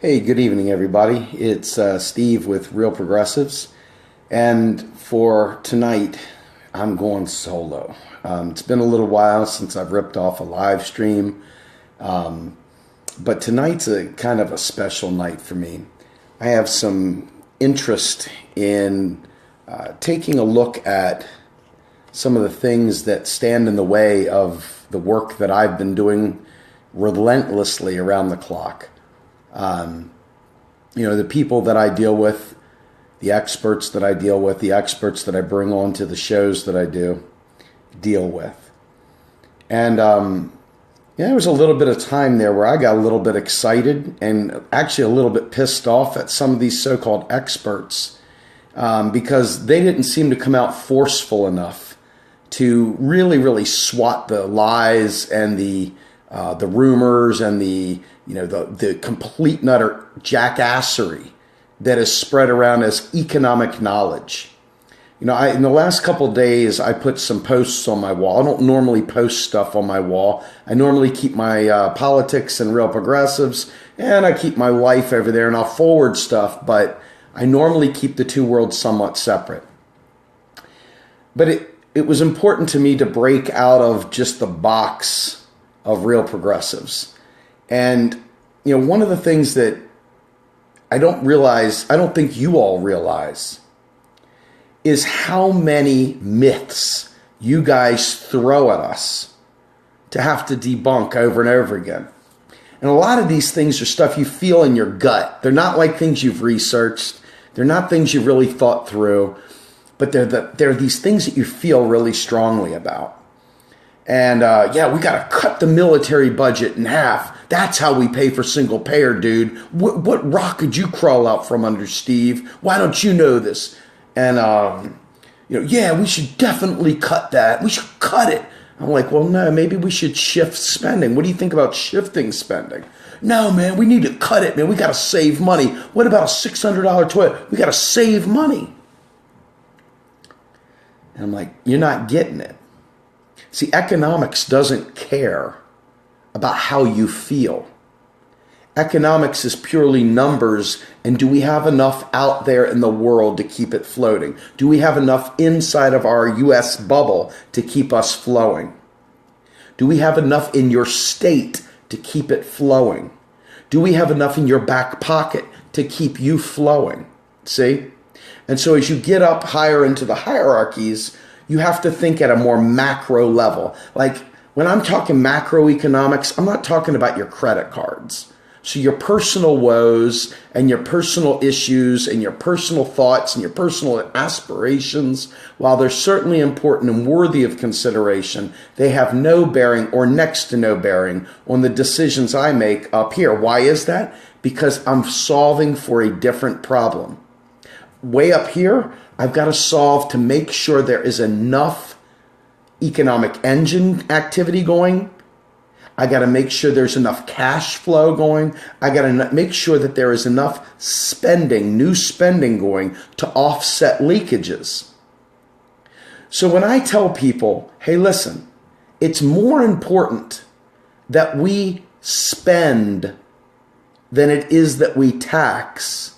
Hey, good evening, everybody. It's Steve with Real Progressives. And for tonight, I'm going solo. It's been a little while since I've ripped off a live stream. But tonight's a kind of a special night for me. I have some interest in taking a look at some of the things that stand in the way of the work that I've been doing relentlessly around the clock. The people that I deal with, the experts that I deal with, the experts that I bring on to the shows that I deal with. And there was a little bit of time there where I got a little bit excited and actually a little bit pissed off at some of these so-called experts because they didn't seem to come out forceful enough to really swat the lies and the rumors and the complete and utter jackassery that is spread around as economic knowledge. In the last couple of days, I put some posts on my wall. I don't normally post stuff on my wall. I normally keep my politics and Real Progressives, and I keep my life over there, and I'll forward stuff, but I normally keep the two worlds somewhat separate. But it was important to me to break out of just the box of Real Progressives. And, one of the things that I don't think you all realize, is how many myths you guys throw at us to have to debunk over and over again. And a lot of these things are stuff you feel in your gut. They're not like things you've researched. They're not things you've really thought through, but they're these things that you feel really strongly about. And we got to cut the military budget in half. That's how we pay for single payer, dude. What rock could you crawl out from under, Steve? Why don't you know this? And, we should definitely cut that. We should cut it. I'm like, well, no, maybe we should shift spending. What do you think about shifting spending? No, man, we need to cut it, man. We got to save money. What about a $600 toilet? We got to save money. And I'm like, you're not getting it. See, economics doesn't care about how you feel. Economics is purely numbers, and do we have enough out there in the world to keep it floating? Do we have enough inside of our U.S. bubble to keep us flowing? Do we have enough in your state to keep it flowing? Do we have enough in your back pocket to keep you flowing? See? And so as you get up higher into the hierarchies, you have to think at a more macro level. Like when I'm talking macroeconomics, I'm not talking about your credit cards. So your personal woes and your personal issues and your personal thoughts and your personal aspirations, while they're certainly important and worthy of consideration, they have no bearing or next to no bearing on the decisions I make up here. Why is that? Because I'm solving for a different problem. Way up here, I've got to solve to make sure there is enough economic engine activity going. I got to make sure there's enough cash flow going. I got to make sure that there is enough spending, new spending going to offset leakages. So when I tell people, hey, listen, it's more important that we spend than it is that we tax,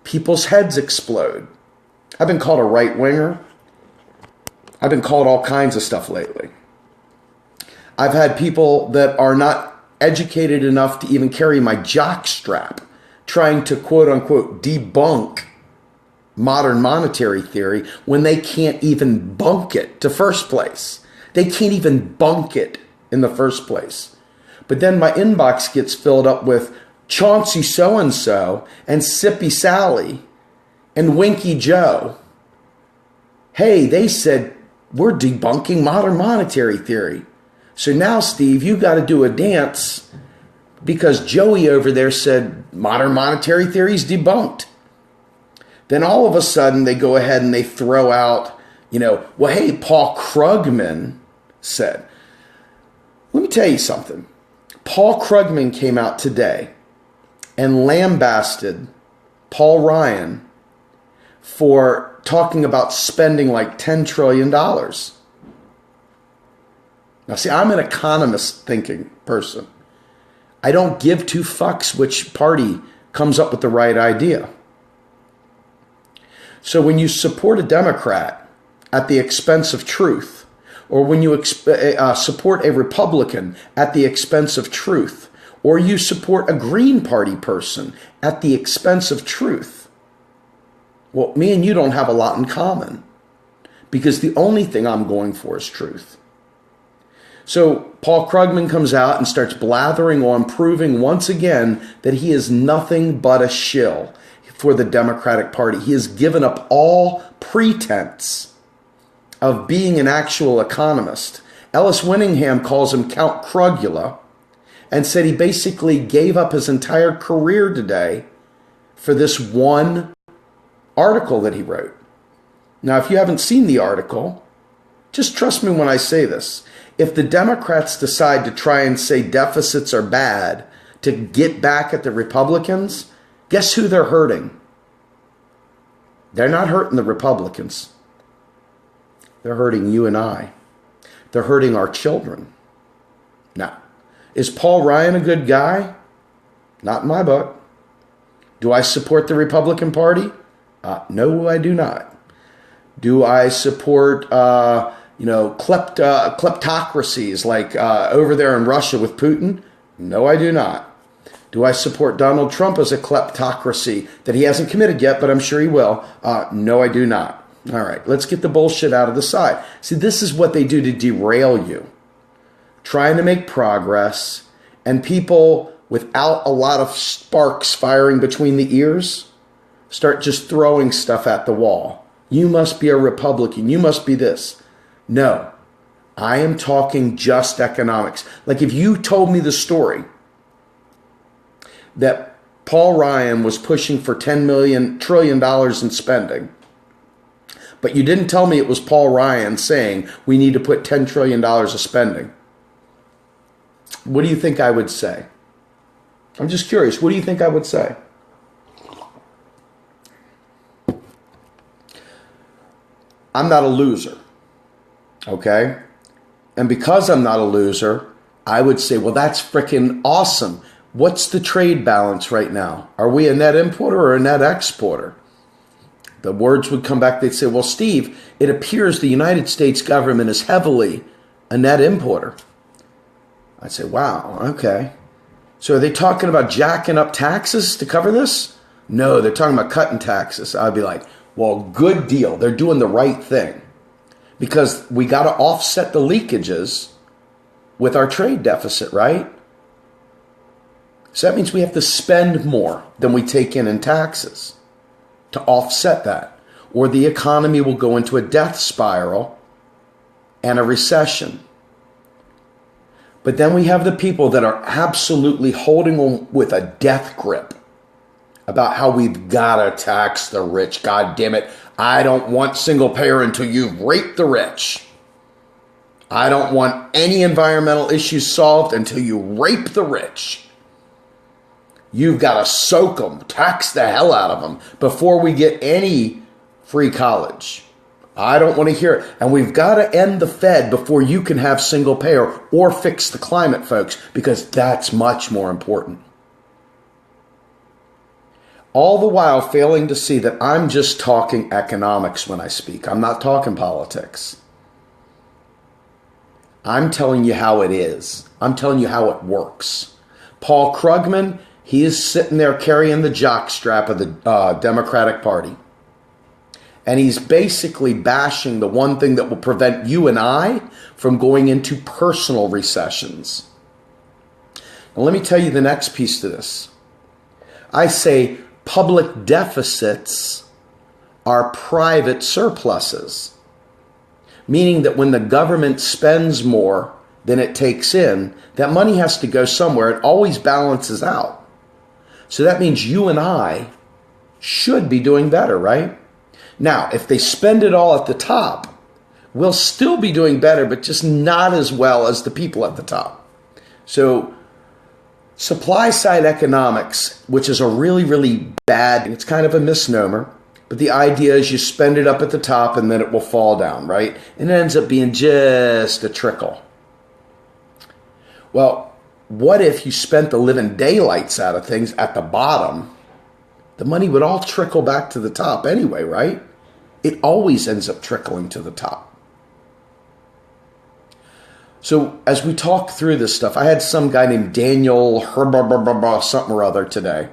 people's heads explode. I've been called a right-winger. I've been called all kinds of stuff lately. I've had people that are not educated enough to even carry my jock strap trying to quote-unquote debunk modern monetary theory when they can't even bunk it to first place. They can't even bunk it in the first place. But then my inbox gets filled up with Chauncey so-and-so and Sippy Sally and Winky Joe. Hey, they said we're debunking modern monetary theory. So now, Steve, you got to do a dance because Joey over there said modern monetary theory is debunked. Then all of a sudden they go ahead and they throw out, well, hey, Paul Krugman said. Let me tell you something. Paul Krugman came out today and lambasted Paul Ryan for talking about spending like $10 trillion. Now, see, I'm an economist thinking person. I don't give two fucks which party comes up with the right idea. So when you support a Democrat at the expense of truth, or when you support a Republican at the expense of truth, or you support a Green Party person at the expense of truth, well, me and you don't have a lot in common, because the only thing I'm going for is truth. So Paul Krugman comes out and starts blathering on, proving once again that he is nothing but a shill for the Democratic Party. He has given up all pretense of being an actual economist. Ellis Winningham calls him Count Krugula and said he basically gave up his entire career today for this one article that he wrote. Now, if you haven't seen the article, just trust me when I say this. If the Democrats decide to try and say deficits are bad to get back at the Republicans, guess who they're hurting? They're not hurting the Republicans. They're hurting you and I. They're hurting our children. Now, is Paul Ryan a good guy? Not in my book. Do I support the Republican Party? No, I do not. Do I support kleptocracies like over there in Russia with Putin? No, I do not. Do I support Donald Trump as a kleptocracy that he hasn't committed yet, but I'm sure he will? No, I do not. All right, let's get the bullshit out of the side. See, this is what they do to derail you. Trying to make progress, and people without a lot of sparks firing between the ears start just throwing stuff at the wall. You must be a Republican. You must be this. No, I am talking just economics. Like if you told me the story that Paul Ryan was pushing for $10 trillion in spending, but you didn't tell me it was Paul Ryan saying we need to put $10 trillion of spending, what do you think I would say? I'm just curious. What do you think I would say? I'm not a loser, okay? And because I'm not a loser, I would say, well, that's freaking awesome. What's the trade balance right now? Are we a net importer or a net exporter? The words would come back. They'd say, well, Steve, it appears the United States government is heavily a net importer. I'd say, wow, okay. So are they talking about jacking up taxes to cover this? No, they're talking about cutting taxes. I'd be like, well, good deal. They're doing the right thing, because we got to offset the leakages with our trade deficit, right? So that means we have to spend more than we take in taxes to offset that, or the economy will go into a death spiral and a recession. But then we have the people that are absolutely holding on with a death grip about how we've got to tax the rich. God damn it. I don't want single payer until you've raped the rich. I don't want any environmental issues solved until you rape the rich. You've got to soak them, tax the hell out of them before we get any free college. I don't want to hear it. And we've got to end the Fed before you can have single payer or fix the climate, folks, because that's much more important. All the while failing to see that I'm just talking economics when I speak. I'm not talking politics. I'm telling you how it is. I'm telling you how it works. Paul Krugman, he is sitting there carrying the jockstrap of the Democratic Party. And he's basically bashing the one thing that will prevent you and I from going into personal recessions. Now, let me tell you the next piece to this. I say public deficits are private surpluses, meaning that when the government spends more than it takes in, that money has to go somewhere. It always balances out. So that means you and I should be doing better, right? Now, if they spend it all at the top, we'll still be doing better, but just not as well as the people at the top. So supply side economics, which is a really, really bad, it's kind of a misnomer, but the idea is you spend it up at the top and then it will fall down, right? And it ends up being just a trickle. Well, what if you spent the living daylights out of things at the bottom the money would all trickle back to the top anyway, right? It always ends up trickling to the top. So as we talk through this stuff, I had some guy named Daniel something or other today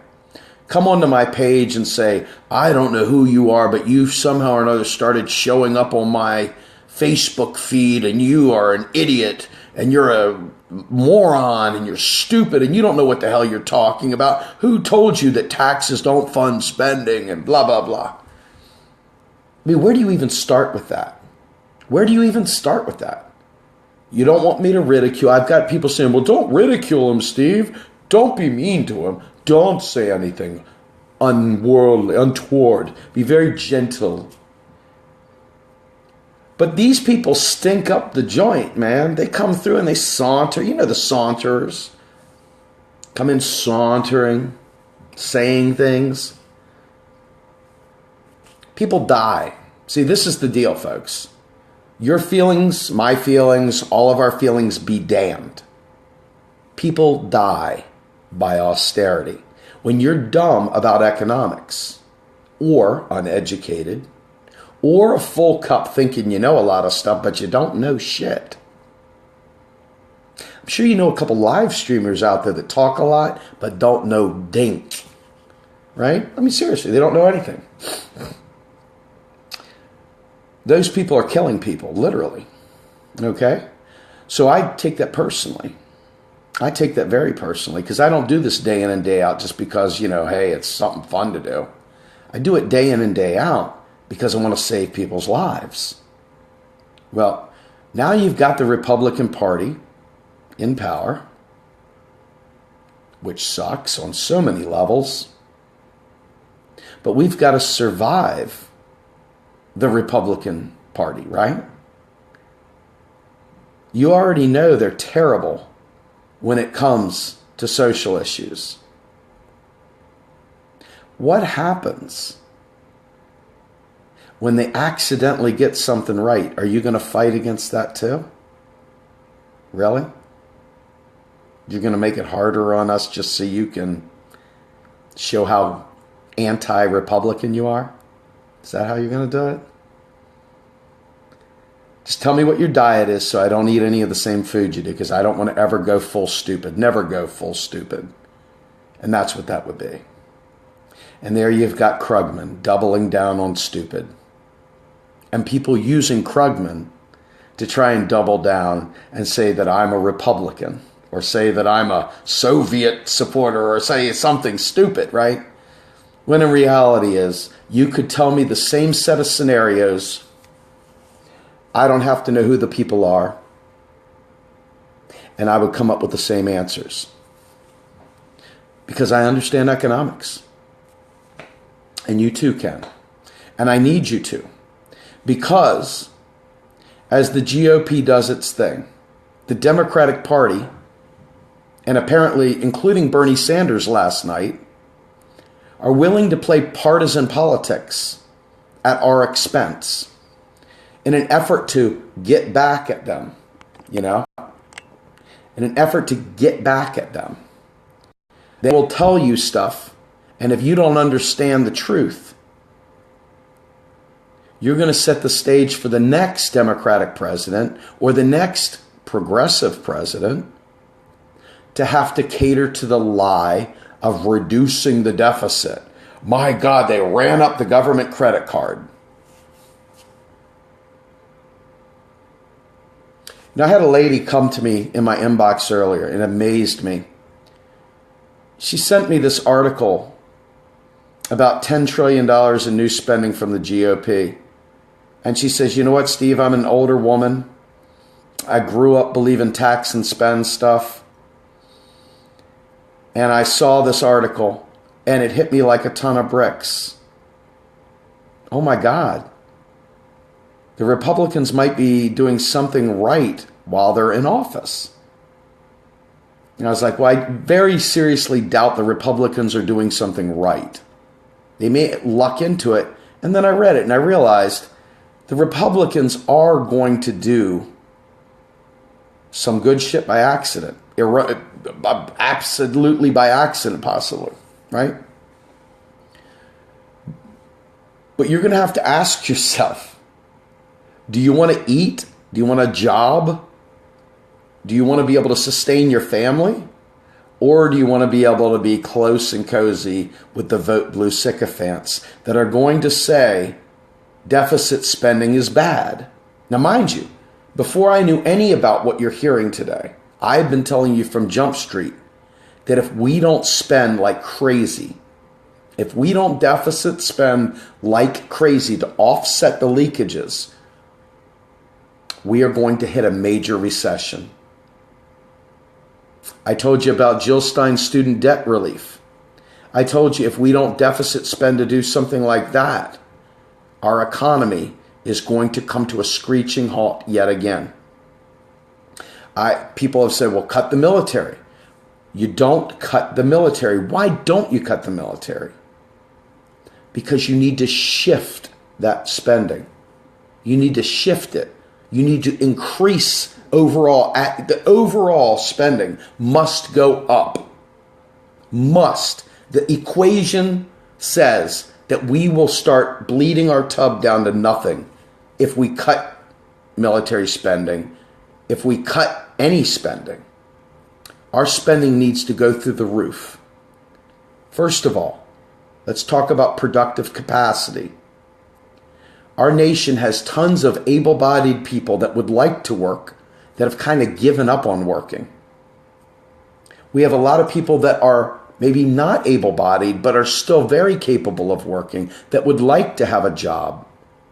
come onto my page and say, I don't know who you are, but you somehow or another started showing up on my Facebook feed and you are an idiot and you're a moron and you're stupid and you don't know what the hell you're talking about. Who told you that taxes don't fund spending and blah, blah, blah. I mean, where do you even start with that? Where do you even start with that? You don't want me to ridicule. I've got people saying, well, don't ridicule him, Steve. Don't be mean to him. Don't say anything unworldly, untoward. Be very gentle. But these people stink up the joint, man. They come through and they saunter. You know the saunterers. Come in sauntering, saying things. People die. See, this is the deal, folks. Your feelings, my feelings, all of our feelings be damned. People die by austerity. When you're dumb about economics, or uneducated, or a full cup thinking you know a lot of stuff, but you don't know shit. I'm sure you know a couple live streamers out there that talk a lot, but don't know dink. Right? I mean, seriously, they don't know anything. Those people are killing people, literally. Okay? So I take that personally. I take that very personally because I don't do this day in and day out just because, you know, hey, it's something fun to do. I do it day in and day out because I want to save people's lives. Well, now you've got the Republican Party in power, which sucks on so many levels. But we've got to survive the Republican Party, right? You already know they're terrible when it comes to social issues. What happens when they accidentally get something right? Are you going to fight against that too? Really? You're going to make it harder on us just so you can show how anti-Republican you are? Is that how you're going to do it? Just tell me what your diet is so I don't eat any of the same food you do, because I don't want to ever go full stupid. Never go full stupid. And that's what that would be. And there you've got Krugman doubling down on stupid. And people using Krugman to try and double down and say that I'm a Republican, or say that I'm a Soviet supporter, or say something stupid, right? When in reality is, you could tell me the same set of scenarios. I don't have to know who the people are. And I would come up with the same answers. Because I understand economics. And you too can. And I need you to. Because as the GOP does its thing, the Democratic Party, and apparently including Bernie Sanders last night, are willing to play partisan politics at our expense in an effort to get back at them, you know? In an effort to get back at them. They will tell you stuff, and if you don't understand the truth, you're going to set the stage for the next Democratic president or the next progressive president to have to cater to the lie of reducing the deficit. My God, they ran up the government credit card. Now, I had a lady come to me in my inbox earlier. It amazed me. She sent me this article about $10 trillion in new spending from the GOP. And she says, you know what, Steve, I'm an older woman. I grew up believing tax and spend stuff. And I saw this article, and it hit me like a ton of bricks. Oh my God. The Republicans might be doing something right while they're in office. And I was like, well, I very seriously doubt the Republicans are doing something right. They may luck into it. And then I read it and I realized the Republicans are going to do some good shit by accident. Absolutely by accident, possibly, right? But you're going to have to ask yourself, do you want to eat? Do you want a job? Do you want to be able to sustain your family? Or do you want to be able to be close and cozy with the vote blue sycophants that are going to say deficit spending is bad? Now, mind you, before I knew any about what you're hearing today, I've been telling you from Jump Street that if we don't spend like crazy, if we don't deficit spend like crazy to offset the leakages, we are going to hit a major recession. I told you about Jill Stein's student debt relief. I told you if we don't deficit spend to do something like that, our economy is going to come to a screeching halt yet again. People have said, well, cut the military. You don't cut the military. Why don't you cut the military? Because you need to shift that spending. You need to shift it. You need to increase overall. The overall spending must go up. Must. The equation says that we will start bleeding our tub down to nothing if we cut military spending, if we cut any spending. Our spending needs to go through the roof. First of all, let's talk about productive capacity. Our nation has tons of able-bodied people that would like to work that have kind of given up on working. We have a lot of people that are maybe not able-bodied but are still very capable of working that would like to have a job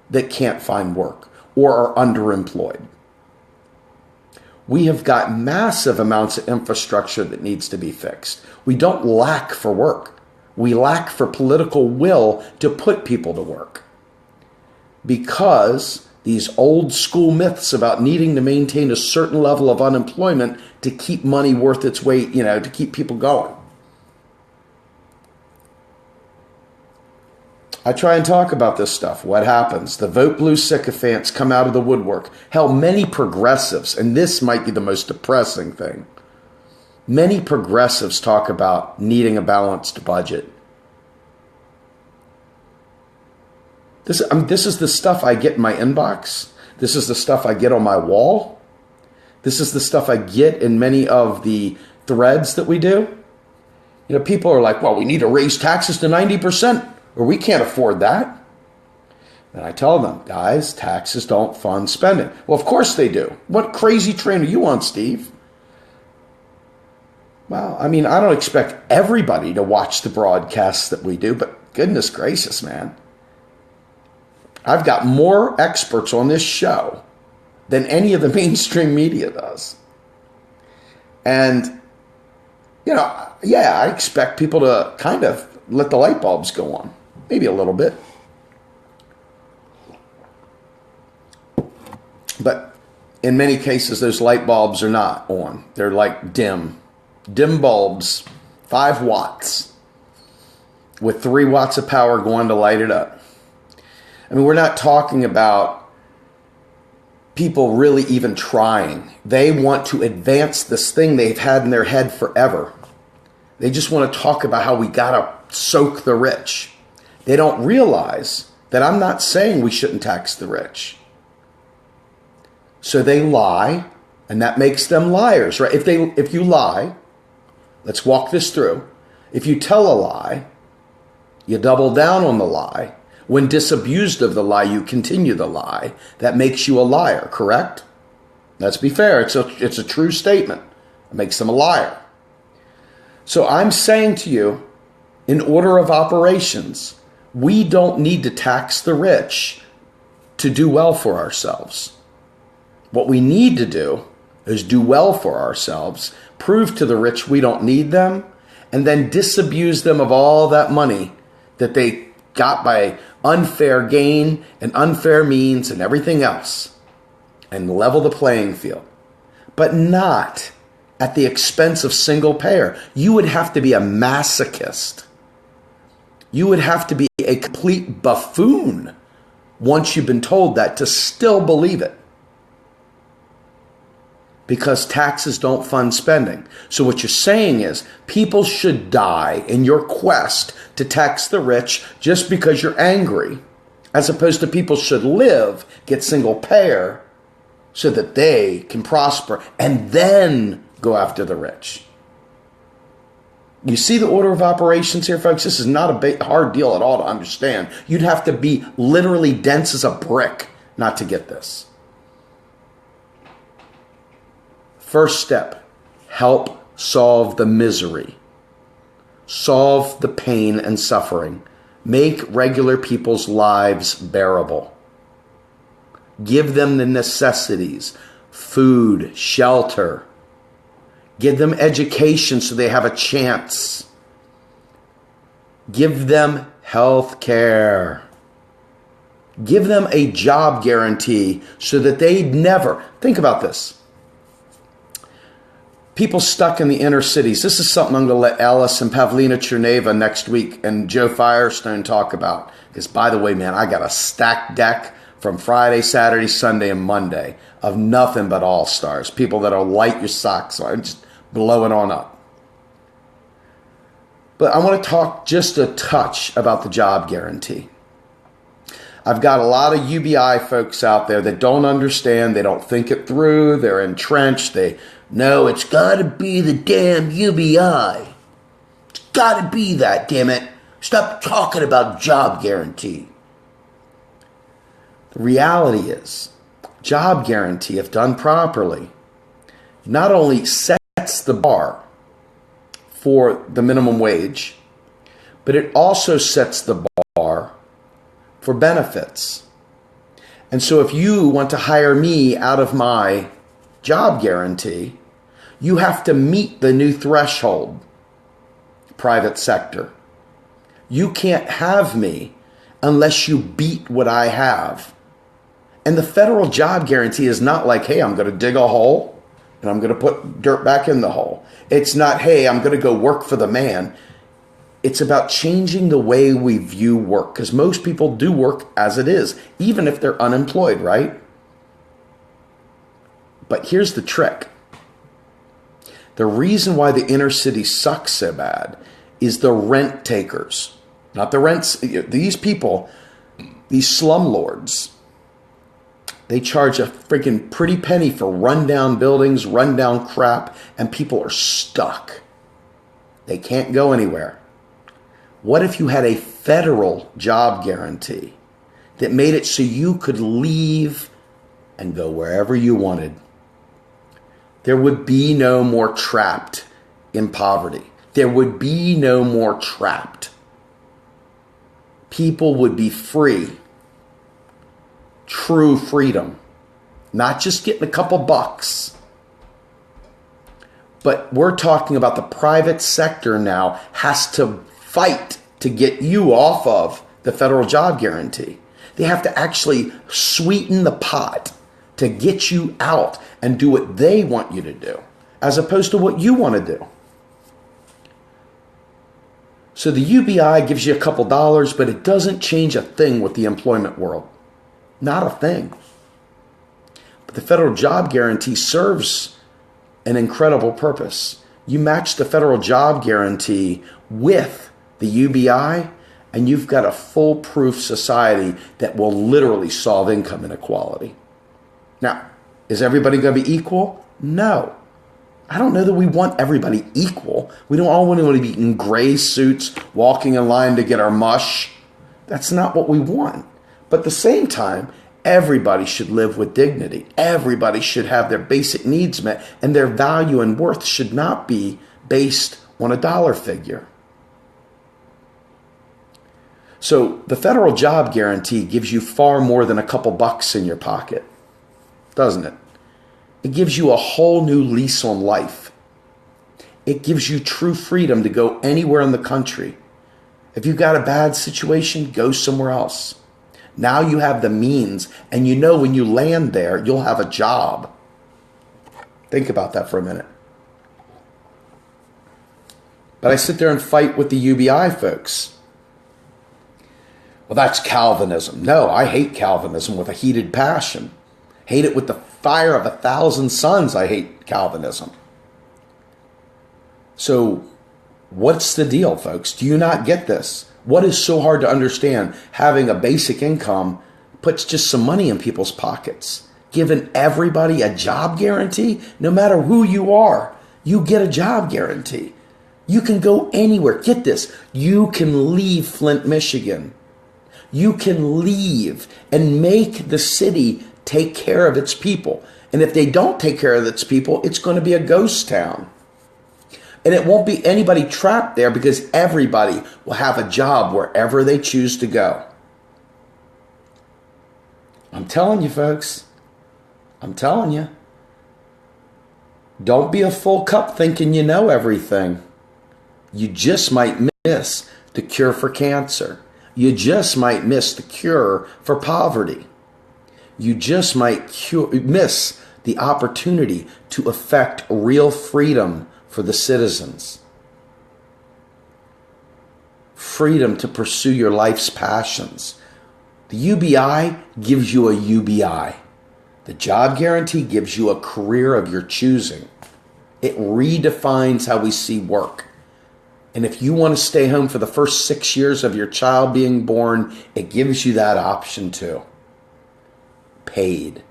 that can't find work or are underemployed. We have got massive amounts of infrastructure that needs to be fixed. We don't lack for work. We lack for political will to put people to work. Because these old school myths about needing to maintain a certain level of unemployment to keep money worth its weight, to keep people going. I try and talk about this stuff. What happens? The vote blue sycophants come out of the woodwork. Hell, many progressives, and this might be the most depressing thing, many progressives talk about needing a balanced budget. This is the stuff I get in my inbox. This is the stuff I get on my wall. This is the stuff I get in many of the threads that we do. People are like, well, we need to raise taxes to 90%, or we can't afford that. And I tell them, guys, taxes don't fund spending. Well, of course they do. What crazy train are you on, Steve? Well, I don't expect everybody to watch the broadcasts that we do, but goodness gracious, man. I've got more experts on this show than any of the mainstream media does. And, I expect people to kind of let the light bulbs go on. Maybe a little bit. But in many cases, those light bulbs are not on. They're like dim bulbs, 5 watts, with 3 watts of power going to light it up. We're not talking about people really even trying. They want to advance this thing they've had in their head forever. They just want to talk about how we got to soak the rich. They don't realize that I'm not saying we shouldn't tax the rich. So they lie, and that makes them liars, right? If you lie, let's walk this through. If you tell a lie, you double down on the lie. When disabused of the lie, you continue the lie. That makes you a liar, correct? Let's be fair. It's a true statement. It makes them a liar. So I'm saying to you, in order of operations, we don't need to tax the rich to do well for ourselves. What we need to do is do well for ourselves, prove to the rich we don't need them, and then disabuse them of all that money that they got by unfair gain and unfair means and everything else, and level the playing field. But not at the expense of single payer. You would have to be a masochist. You would have to be a complete buffoon once you've been told that to still believe it. Because taxes don't fund spending. So what you're saying is people should die in your quest to tax the rich just because you're angry as opposed to people should live, get single payer so that they can prosper and then go after the rich. You see the order of operations here, folks? This is not a hard deal at all to understand. You'd have to be literally dense as a brick not to get this. First step, help solve the misery. Solve the pain and suffering. Make regular people's lives bearable. Give them the necessities, food, shelter. Give them education so they have a chance. Give them health care. Give them a job guarantee so that they never, think about this. People stuck in the inner cities. This is something I'm going to let Ellis and Pavlina Cherneva next week and Joe Firestone talk about. Because by the way, man, I got a stacked deck from Friday, Saturday, Sunday, and Monday of nothing but all-stars. People that'll light your socks. So I'm just blow it on up. But I want to talk just a touch about the job guarantee. I've got a lot of UBI folks out there that don't understand. They don't think it through. They're entrenched. They know it's got to be the damn UBI. It's got to be that, damn it. Stop talking about job guarantee. The reality is, job guarantee, if done properly, not only sets the bar for the minimum wage, but it also sets the bar for benefits. And so if you want to hire me out of my job guarantee, you have to meet the new threshold, private sector. You can't have me unless you beat what I have. And the federal job guarantee is not like, hey, I'm going to dig a hole and I'm going to put dirt back in the hole. It's not, hey, I'm going to go work for the man. It's about changing the way we view work, because most people do work as it is, even if they're unemployed, right? But here's the trick. The reason why the inner city sucks so bad is the rent takers, not the rents. These people, these slumlords, they charge a freaking pretty penny for rundown buildings, rundown crap, and people are stuck. They can't go anywhere. What if you had a federal job guarantee that made it so you could leave and go wherever you wanted? There would be no more trapped in poverty. There would be no more trapped. People would be free. True freedom. Not just getting a couple bucks. But we're talking about the private sector now has to fight to get you off of the federal job guarantee. They have to actually sweeten the pot to get you out and do what they want you to do, as opposed to what you want to do. So the UBI gives you a couple dollars, but it doesn't change a thing with the employment world. Not a thing. But the federal job guarantee serves an incredible purpose. You match the federal job guarantee with the UBI, and you've got a foolproof society that will literally solve income inequality. Now, is everybody going to be equal? No. I don't know that we want everybody equal. We don't all want to be in gray suits, walking in line to get our mush. That's not what we want. But at the same time, everybody should live with dignity. Everybody should have their basic needs met, and their value and worth should not be based on a dollar figure. So the federal job guarantee gives you far more than a couple bucks in your pocket, doesn't it? It gives you a whole new lease on life. It gives you true freedom to go anywhere in the country. If you've got a bad situation, go somewhere else. Now you have the means, and you know when you land there, you'll have a job. Think about that for a minute. But I sit there and fight with the UBI folks. Well, that's Calvinism. No, I hate Calvinism with a heated passion. Hate it with the fire of 1,000 suns. I hate Calvinism. So what's the deal, folks? Do you not get this? What is so hard to understand? Having a basic income puts just some money in people's pockets. Giving everybody a job guarantee, no matter who you are, you get a job guarantee. You can go anywhere. Get this. You can leave Flint, Michigan. You can leave and make the city take care of its people. And if they don't take care of its people, it's going to be a ghost town. And it won't be anybody trapped there because everybody will have a job wherever they choose to go. I'm telling you, folks. I'm telling you. Don't be a full cup thinking you know everything. You just might miss the cure for cancer. You just might miss the cure for poverty. You just might miss the opportunity to affect real freedom for the citizens. Freedom to pursue your life's passions. The UBI gives you a UBI. The job guarantee gives you a career of your choosing. It redefines how we see work. And if you want to stay home for the first 6 years of your child being born, it gives you that option too. Paid.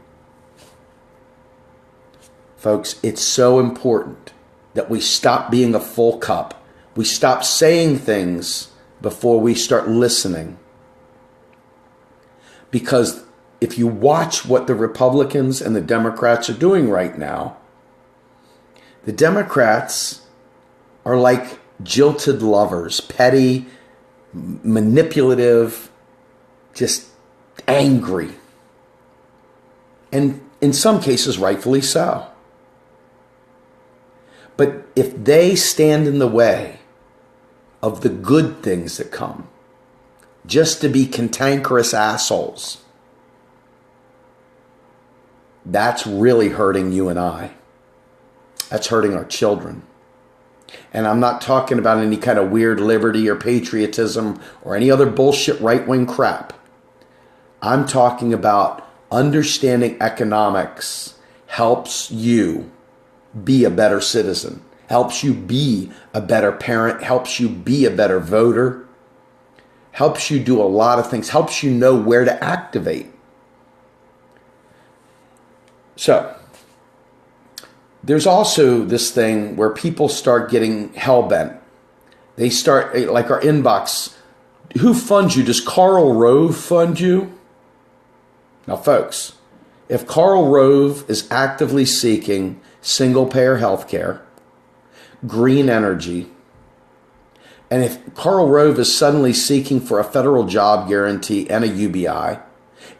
Folks, it's so important that we stop being a full cup. We stop saying things before we start listening. Because if you watch what the Republicans and the Democrats are doing right now, the Democrats are like jilted lovers, petty, manipulative, just angry. And in some cases, rightfully so. But if they stand in the way of the good things that come, just to be cantankerous assholes, that's really hurting you and I. That's hurting our children. And I'm not talking about any kind of weird liberty or patriotism or any other bullshit right-wing crap. I'm talking about understanding economics helps you be a better citizen, helps you be a better parent, helps you be a better voter, helps you do a lot of things, helps you know where to activate. So, there's also this thing where people start getting hell-bent. They start, like our inbox, who funds you? Does Karl Rove fund you? Now, folks, if Karl Rove is actively seeking single-payer health care, green energy, and if Karl Rove is suddenly seeking for a federal job guarantee and a UBI,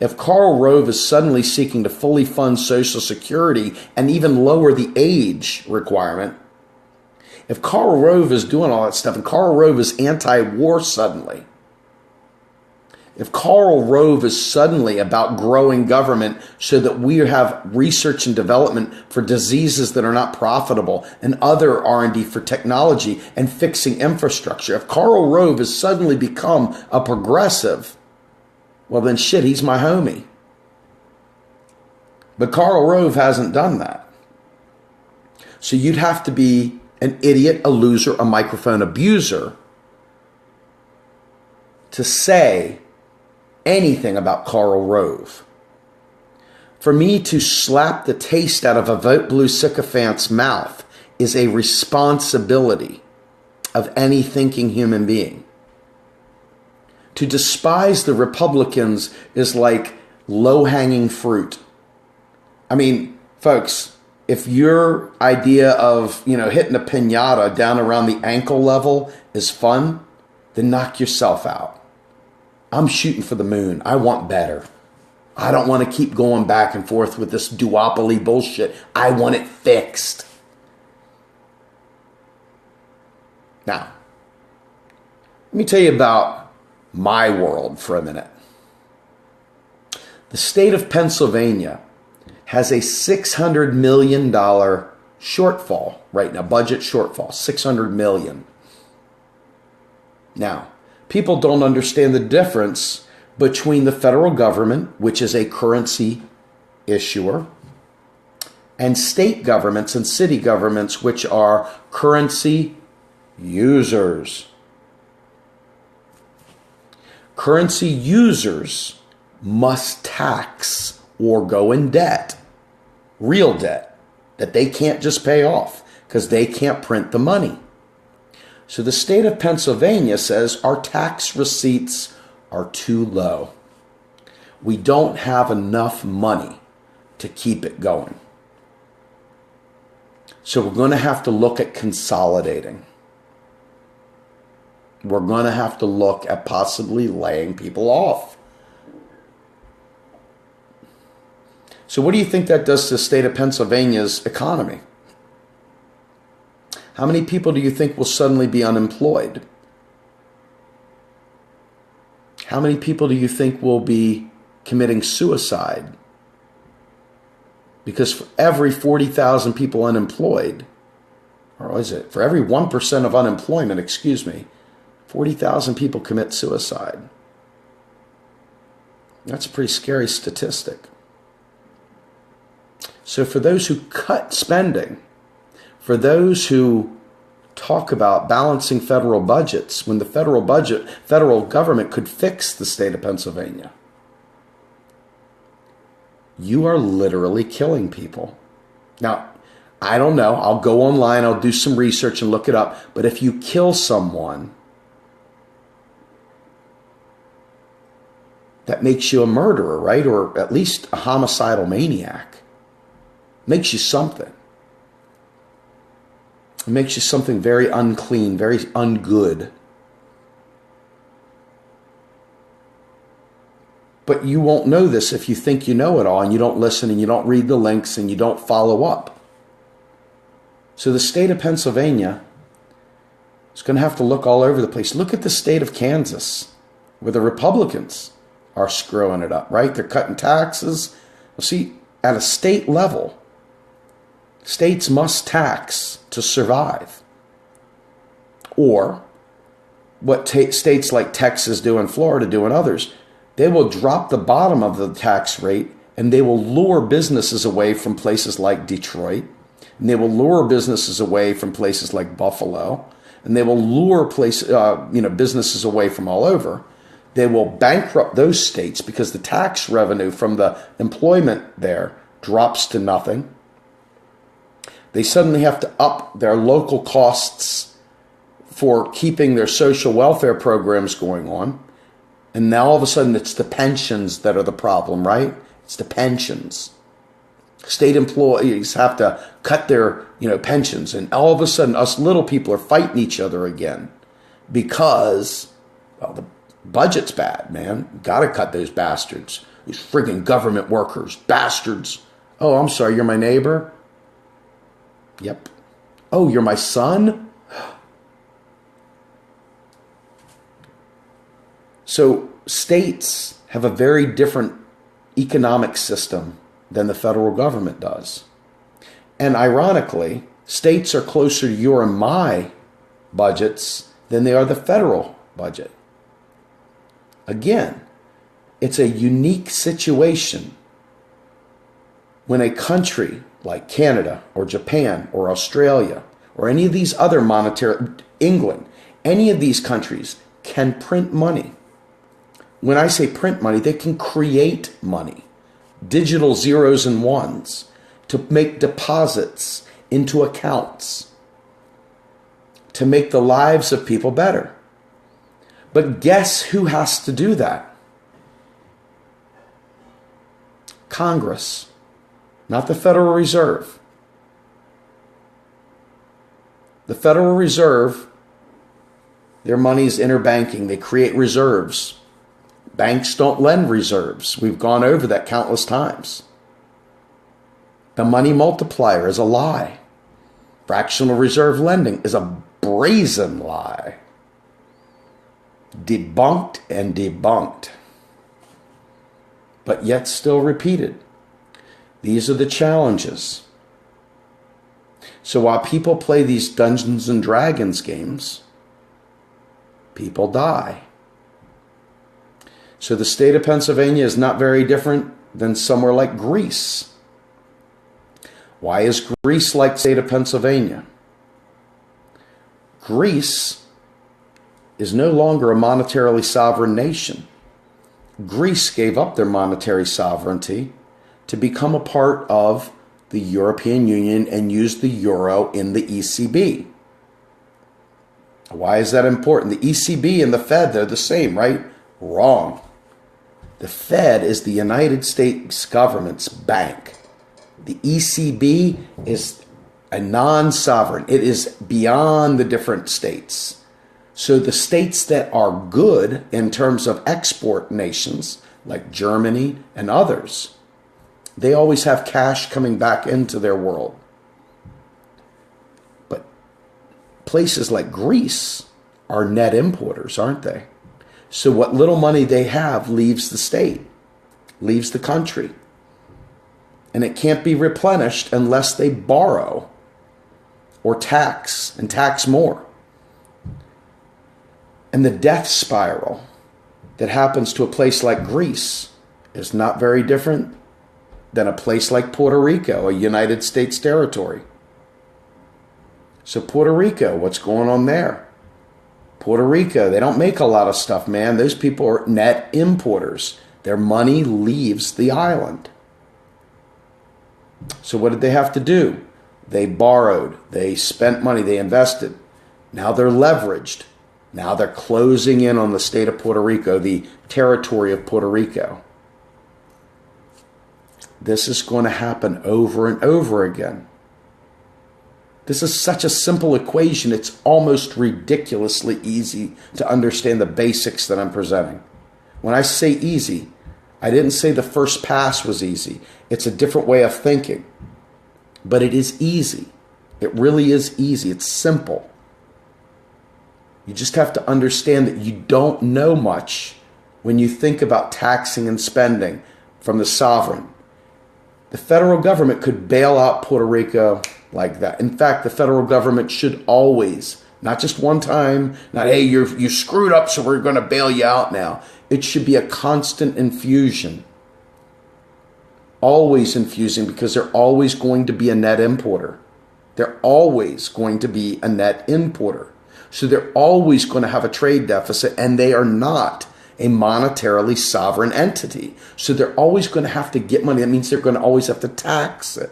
if Karl Rove is suddenly seeking to fully fund Social Security and even lower the age requirement, if Karl Rove is doing all that stuff and Karl Rove is anti-war suddenly, if Karl Rove is suddenly about growing government so that we have research and development for diseases that are not profitable and other R&D for technology and fixing infrastructure, if Karl Rove has suddenly become a progressive, well then shit, he's my homie. But Karl Rove hasn't done that. So you'd have to be an idiot, a loser, a microphone abuser to say anything about Karl Rove. For me to slap the taste out of a vote blue sycophant's mouth is a responsibility of any thinking human being. To despise the Republicans is like low-hanging fruit. I mean, folks, if your idea of, hitting a piñata down around the ankle level is fun, then knock yourself out. I'm shooting for the moon. I want better. I don't want to keep going back and forth with this duopoly bullshit. I want it fixed. Now, let me tell you about my world for a minute. The state of Pennsylvania has a $600 million shortfall right now, budget shortfall, $600 million. Now, people don't understand the difference between the federal government, which is a currency issuer, and state governments and city governments, which are currency users. Currency users must tax or go in debt, real debt, that they can't just pay off because they can't print the money. So the state of Pennsylvania says our tax receipts are too low. We don't have enough money to keep it going. So we're going to have to look at consolidating. We're going to have to look at possibly laying people off. So what do you think that does to the state of Pennsylvania's economy? How many people do you think will suddenly be unemployed? How many people do you think will be committing suicide? Because for every 40,000 people unemployed, or is it, for every 1% of unemployment, 40,000 people commit suicide. That's a pretty scary statistic. So for those who cut spending, for those who talk about balancing federal budgets, when the federal government could fix the state of Pennsylvania, you are literally killing people. Now, I don't know. I'll go online, I'll do some research and look it up. But if you kill someone, that makes you a murderer, right? Or at least a homicidal maniac. Makes you something. It makes you something very unclean, very ungood. But you won't know this if you think you know it all and you don't listen and you don't read the links and you don't follow up. So the state of Pennsylvania is going to have to look all over the place. Look at the state of Kansas, where the Republicans are screwing it up, right? They're cutting taxes. Well, see, at a state level, states must tax to survive. Or what states like Texas do and Florida do and others, they will drop the bottom of the tax rate and they will lure businesses away from places like Detroit. And they will lure businesses away from places like Buffalo. And they will lure businesses away from all over. They will bankrupt those states because the tax revenue from the employment there drops to nothing. They suddenly have to up their local costs for keeping their social welfare programs going on. And now all of a sudden it's the pensions that are the problem, right? It's the pensions. State employees have to cut their, pensions. And all of a sudden us little people are fighting each other again because, the budget's bad, man. Got to cut those bastards. These friggin' government workers. Bastards. Oh, I'm sorry. You're my neighbor? Yep. Oh, you're my son? So states have a very different economic system than the federal government does. And ironically, states are closer to your and my budgets than they are the federal budget. Again, it's a unique situation when a country like Canada or Japan or Australia or any of these other England, any of these countries can print money. When I say print money, they can create money, digital zeros and ones, to make deposits into accounts, to make the lives of people better. But guess who has to do that? Congress, not the Federal Reserve. The Federal Reserve, their money is interbanking. They create reserves. Banks don't lend reserves. We've gone over that countless times. The money multiplier is a lie. Fractional reserve lending is a brazen lie. Debunked and debunked. But yet still repeated. These are the challenges. So while people play these Dungeons and Dragons games, people die. So the state of Pennsylvania is not very different than somewhere like Greece. Why is Greece like the state of Pennsylvania? Greece is no longer a monetarily sovereign nation. Greece gave up their monetary sovereignty to become a part of the European Union and use the euro in the ECB. Why is that important? The ECB and the Fed, they're the same, right? Wrong. The Fed is the United States government's bank. The ECB is a non-sovereign. It is beyond the different states. So the states that are good in terms of export nations, like Germany and others, they always have cash coming back into their world. But places like Greece are net importers, aren't they? So what little money they have leaves the state, leaves the country. And it can't be replenished unless they borrow or tax and tax more. And the death spiral that happens to a place like Greece is not very different than a place like Puerto Rico, a United States territory. So Puerto Rico, what's going on there? Puerto Rico, they don't make a lot of stuff, man. Those people are net importers. Their money leaves the island. So what did they have to do? They borrowed, they spent money, they invested. Now they're leveraged. Now they're closing in on the state of Puerto Rico, the territory of Puerto Rico. This is going to happen over and over again. This is such a simple equation, it's almost ridiculously easy to understand the basics that I'm presenting. When I say easy, I didn't say the first pass was easy. It's a different way of thinking. But it is easy. It really is easy. It's simple. You just have to understand that you don't know much when you think about taxing and spending from the sovereign. The federal government could bail out Puerto Rico like that. In fact, the federal government should always, not just one time, not, hey, you screwed up, so we're going to bail you out now. It should be a constant infusion. Always infusing, because they're always going to be a net importer. They're always going to be a net importer. So they're always going to have a trade deficit, and they are not a monetarily sovereign entity. So they're always going to have to get money. That means they're going to always have to tax it.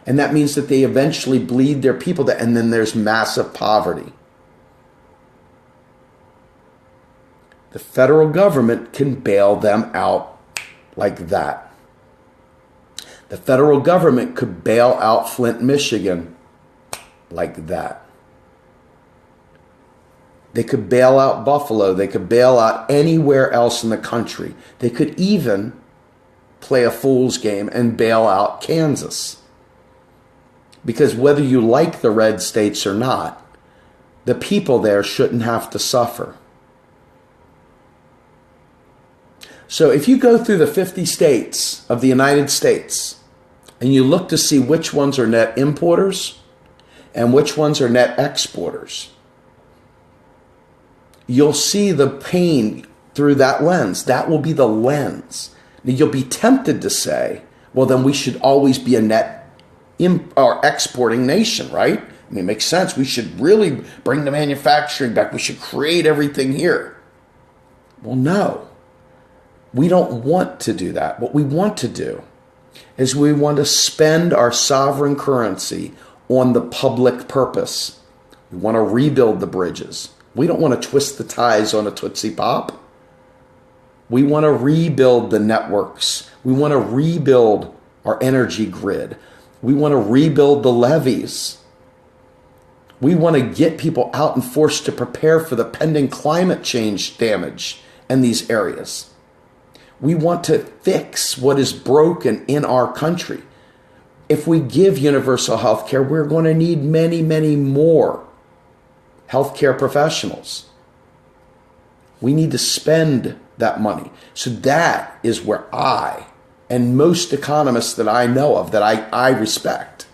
And that means that they eventually bleed their people to, and then there's massive poverty. The federal government can bail them out like that. The federal government could bail out Flint, Michigan like that. They could bail out Buffalo. They could bail out anywhere else in the country. They could even play a fool's game and bail out Kansas. Because whether you like the red states or not, the people there shouldn't have to suffer. So if you go through the 50 states of the United States and you look to see which ones are net importers and which ones are net exporters, you'll see the pain through that lens. That will be the lens. Now, you'll be tempted to say, well, then we should always be a net or exporting nation, right? I mean, it makes sense. We should really bring the manufacturing back. We should create everything here. Well, no. We don't want to do that. What we want to do is we want to spend our sovereign currency on the public purpose. We want to rebuild the bridges. We don't want to twist the ties on a Tootsie Pop. We want to rebuild the networks. We want to rebuild our energy grid. We want to rebuild the levees. We want to get people out and forced to prepare for the pending climate change damage in these areas. We want to fix what is broken in our country. If we give universal health care, we're going to need many, many more healthcare professionals. We need to spend that money. So that is where I and most economists that I know of, that I respect,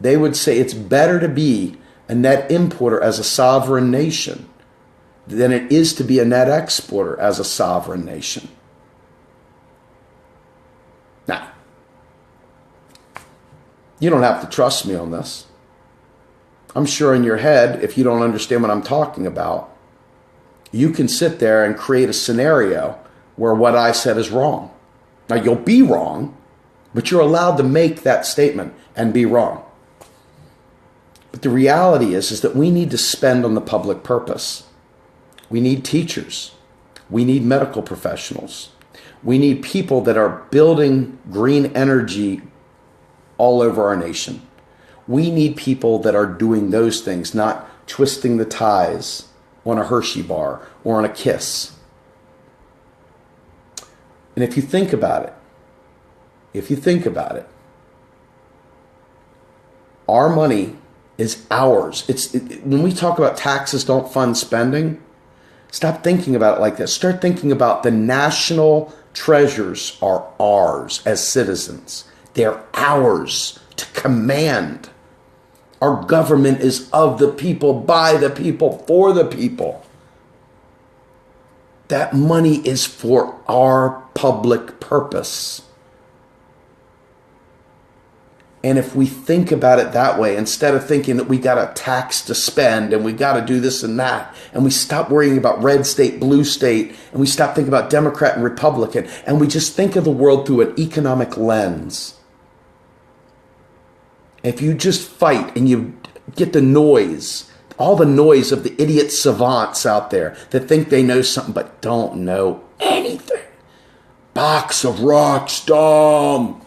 they would say it's better to be a net importer as a sovereign nation than it is to be a net exporter as a sovereign nation. Now, you don't have to trust me on this. I'm sure in your head, if you don't understand what I'm talking about, you can sit there and create a scenario where what I said is wrong. Now, you'll be wrong, but you're allowed to make that statement and be wrong. But the reality is that we need to spend on the public purpose. We need teachers. We need medical professionals. We need people that are building green energy all over our nation. We need people that are doing those things, not twisting the ties on a Hershey bar or on a kiss. And if you think about it, our money is ours. When we talk about taxes don't fund spending, stop thinking about it like this. Start thinking about the national treasures are ours as citizens. They're ours to command. Our government is of the people, by the people, for the people. That money is for our public purpose. And if we think about it that way, instead of thinking that we got a tax to spend and we got to do this and that, and we stop worrying about red state, blue state, and we stop thinking about Democrat and Republican, and we just think of the world through an economic lens. If you just fight and you get the noise, all the noise of the idiot savants out there that think they know something but don't know anything. Box of rocks, dumb.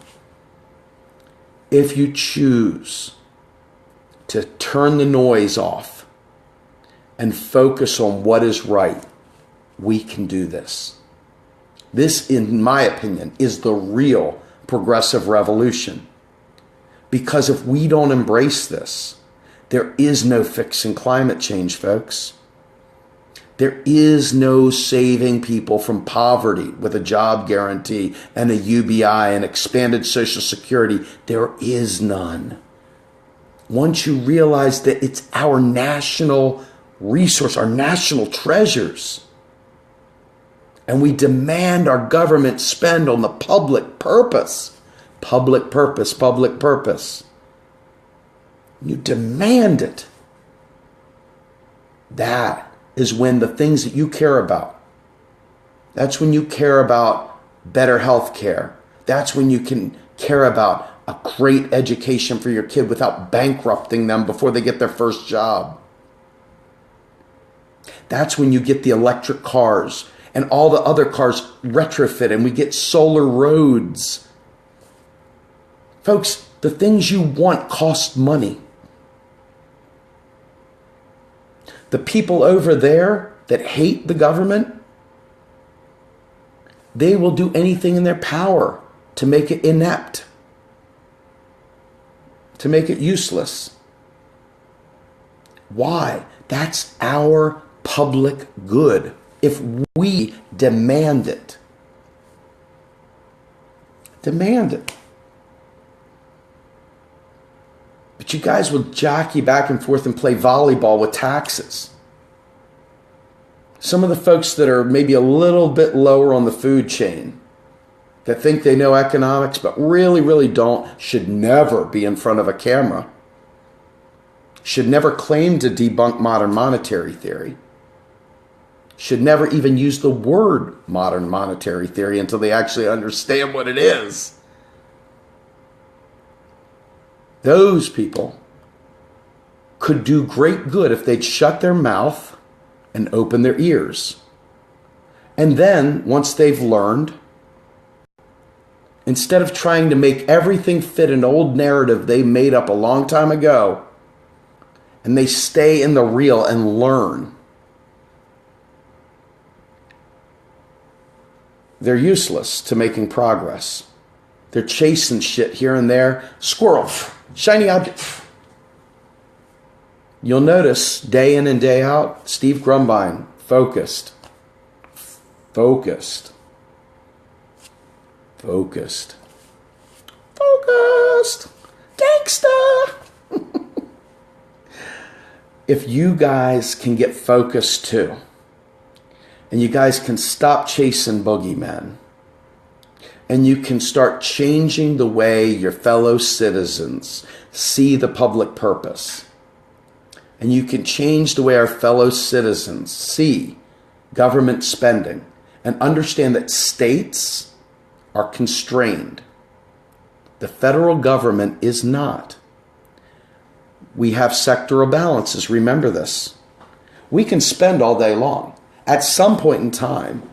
If you choose to turn the noise off and focus on what is right, we can do this. This, in my opinion, is the real progressive revolution. Because if we don't embrace this, there is no fixing climate change, folks. There is no saving people from poverty with a job guarantee and a UBI and expanded Social Security. There is none. Once you realize that it's our national resource, our national treasures, and we demand our government spend on the public purpose, public purpose, public purpose. You demand it. That is when the things that you care about, that's when you care about better health care. That's when you can care about a great education for your kid without bankrupting them before they get their first job. That's when you get the electric cars and all the other cars retrofit and we get solar roads. Folks, the things you want cost money. The people over there that hate the government, they will do anything in their power to make it inept, to make it useless. Why? That's our public good if we demand it. Demand it. But you guys will jockey back and forth and play volleyball with taxes. Some of the folks that are maybe a little bit lower on the food chain, that think they know economics but really, really don't, should never be in front of a camera. Should never claim to debunk modern monetary theory. Should never even use the word modern monetary theory until they actually understand what it is. Those people could do great good if they'd shut their mouth and open their ears. And then, once they've learned, instead of trying to make everything fit an old narrative they made up a long time ago, and they stay in the real and learn, they're useless to making progress. They're chasing shit here and there. Squirrel. Shiny object. You'll notice day in and day out, Steve Grumbine, focused. Focused. Focused. Focused. Gangsta. If you guys can get focused too, and you guys can stop chasing boogeymen, and you can start changing the way your fellow citizens see the public purpose. And you can change the way our fellow citizens see government spending and understand that states are constrained. The federal government is not. We have sectoral balances. Remember this. We can spend all day long. At some point in time,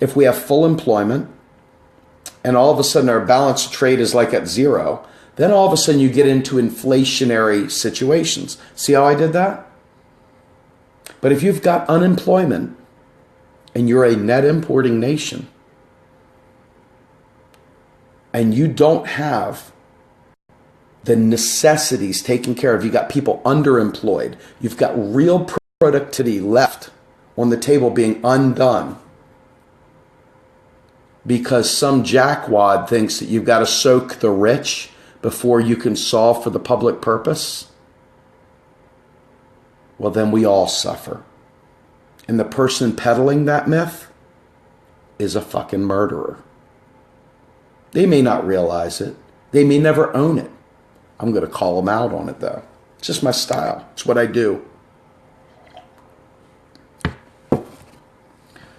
if we have full employment and all of a sudden our balance of trade is like at zero, then all of a sudden you get into inflationary situations. See how I did that? But if you've got unemployment and you're a net importing nation and you don't have the necessities taken care of, you've got people underemployed, you've got real productivity left on the table being undone because some jackwad thinks that you've got to soak the rich before you can solve for the public purpose, well, then we all suffer. And the person peddling that myth is a fucking murderer. They may not realize it. They may never own it. I'm going to call them out on it, though. It's just my style. It's what I do.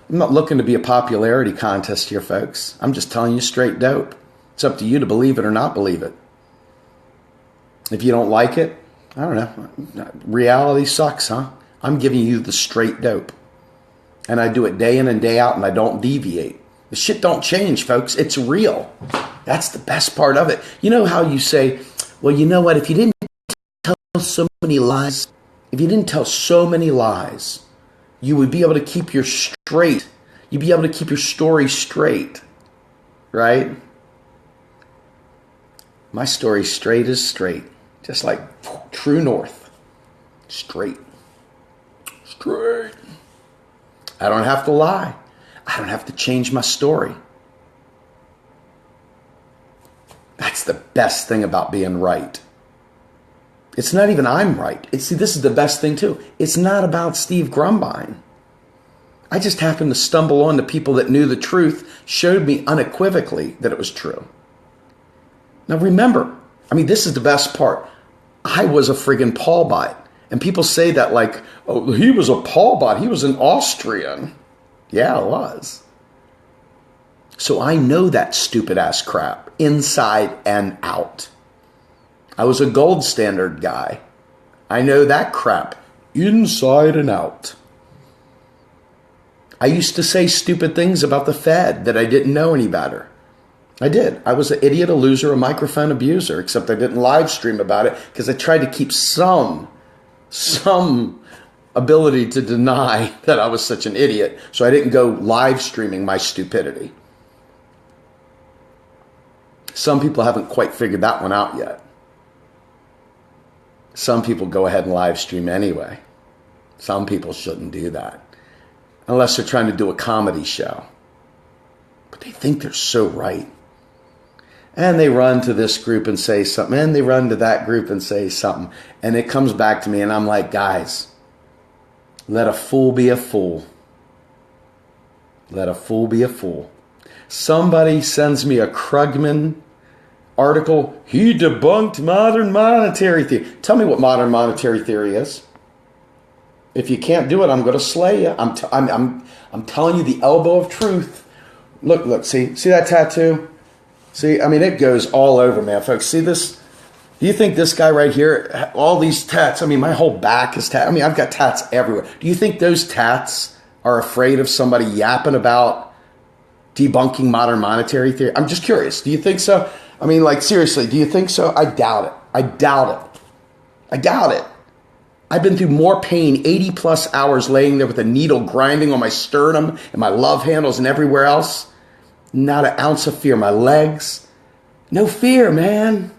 I'm not looking to be a popularity contest here, folks. I'm just telling you straight dope. It's up to you to believe it or not believe it. If you don't like it, I don't know. Reality sucks, huh? I'm giving you the straight dope. And I do it day in and day out, and I don't deviate. The shit don't change, folks. It's real. That's the best part of it. You know how you say, well, you know what? If you didn't tell so many lies, you would be able to keep your straight. You'd be able to keep your story straight, right? My story straight is straight. Just like true north. Straight. Straight. I don't have to lie. I don't have to change my story. That's the best thing about being right. It's not even I'm right. This is the best thing too. It's not about Steve Grumbine. I just happened to stumble on to people that knew the truth, showed me unequivocally that it was true. Now remember, this is the best part. I was a friggin' Paulbot. And people say that like, oh, he was a Paulbot. He was an Austrian. Yeah, I was. So I know that stupid ass crap inside and out. I was a gold standard guy. I know that crap inside and out. I used to say stupid things about the Fed that I didn't know any better. I did. I was an idiot, a loser, a microphone abuser, except I didn't live stream about it because I tried to keep some ability to deny that I was such an idiot. So I didn't go live streaming my stupidity. Some people haven't quite figured that one out yet. Some people go ahead and live stream anyway. Some people shouldn't do that unless they're trying to do a comedy show. But they think they're so right. And they run to this group and say something, and they run to that group and say something. And it comes back to me, and I'm like, guys, let a fool be a fool. Let a fool be a fool. Somebody sends me a Krugman article. He debunked modern monetary theory. Tell me what modern monetary theory is. If you can't do it, I'm going to slay you. I'm telling you the elbow of truth. Look, see that tattoo? See, it goes all over, man, folks. See this? Do you think this guy right here, all these tats, my whole back is tats. I've got tats everywhere. Do you think those tats are afraid of somebody yapping about debunking modern monetary theory? I'm just curious. Do you think so? Seriously, do you think so? I doubt it. I doubt it. I've been through more pain, 80 plus hours laying there with a needle grinding on my sternum and my love handles and everywhere else. Not an ounce of fear. My legs, no fear, man.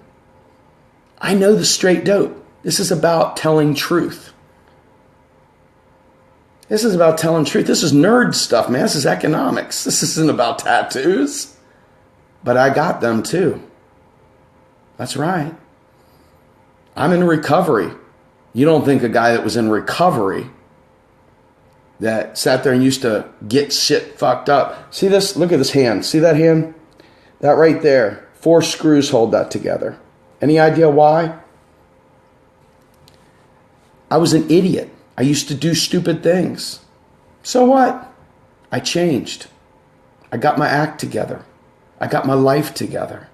I know the straight dope. This is about telling truth. This is about telling truth. This is nerd stuff, man. This is economics. This isn't about tattoos. But I got them too. That's right. I'm in recovery. You don't think a guy that was in recovery that sat there and used to get shit fucked up. See this? Look at this hand. See that hand? That right there. 4 screws hold that together. Any idea why? I was an idiot. I used to do stupid things. So what? I changed. I got my act together. I got my life together.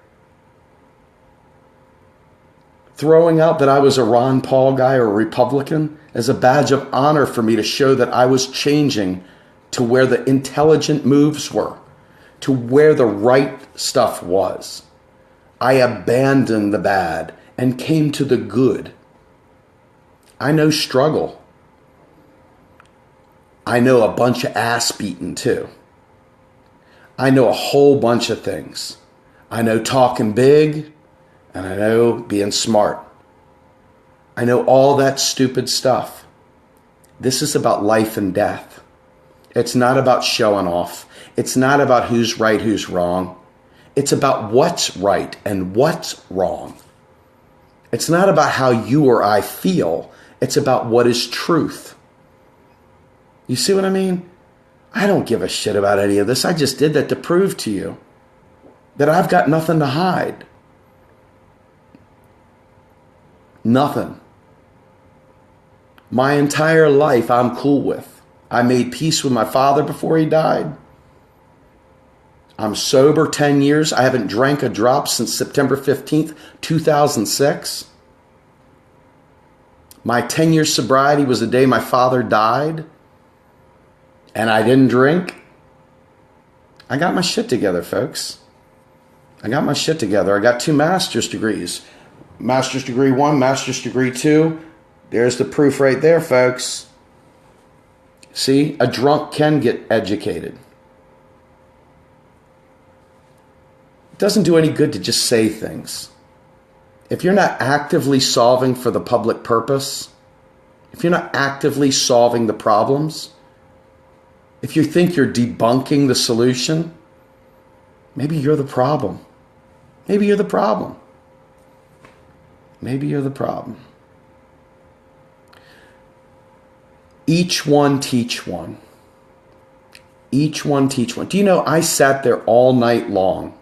Throwing out that I was a Ron Paul guy or a Republican is a badge of honor for me to show that I was changing to where the intelligent moves were, to where the right stuff was. I abandoned the bad and came to the good. I know struggle. I know a bunch of ass beating too. I know a whole bunch of things. I know talking big, and I know being smart. I know all that stupid stuff. This is about life and death. It's not about showing off. It's not about who's right, who's wrong. It's about what's right and what's wrong. It's not about how you or I feel. It's about what is truth. You see what I mean? I don't give a shit about any of this. I just did that to prove to you that I've got nothing to hide. Nothing. My entire life I'm cool with. I made peace with my father before he died. I'm sober 10 years. I haven't drank a drop since September 15th, 2006. My 10-year sobriety was the day my father died. And I didn't drink. I got my shit together, folks. I got my shit together. I got 2 master's degrees. Master's degree 1, master's degree 2. There's the proof right there, folks. See, a drunk can get educated. It doesn't do any good to just say things. If you're not actively solving for the public purpose, if you're not actively solving the problems, if you think you're debunking the solution, maybe you're the problem. Maybe you're the problem. Maybe you're the problem. Each one teach one. Each one teach one. Do you know, I sat there all night long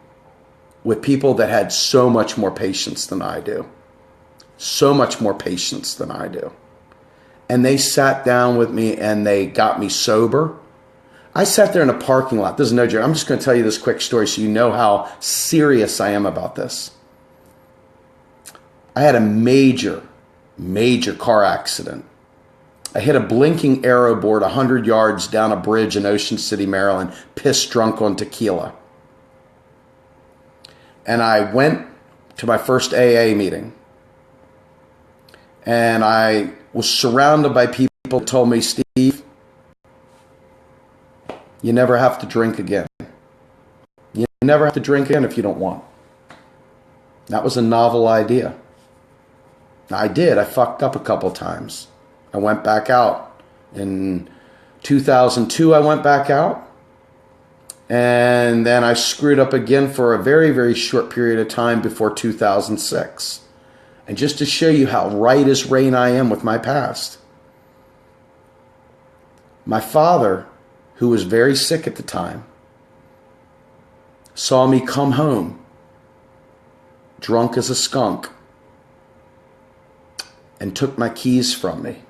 with people that had so much more patience than I do. So much more patience than I do. And they sat down with me and they got me sober. I sat there in a parking lot. This is no joke. I'm just going to tell you this quick story so you know how serious I am about this. I had a major car accident. I hit a blinking arrow board 100 yards down a bridge in Ocean City, Maryland, pissed drunk on tequila. And I went to my first AA meeting. And I was surrounded by people who told me, Steve, you never have to drink again. You never have to drink again if you don't want. That was a novel idea. I did. I fucked up a couple times. I went back out. In 2002, I went back out. And then I screwed up again for a very, very short period of time before 2006. And just to show you how right as rain I am with my past. My father, who was very sick at the time, saw me come home, drunk as a skunk, and took my keys from me.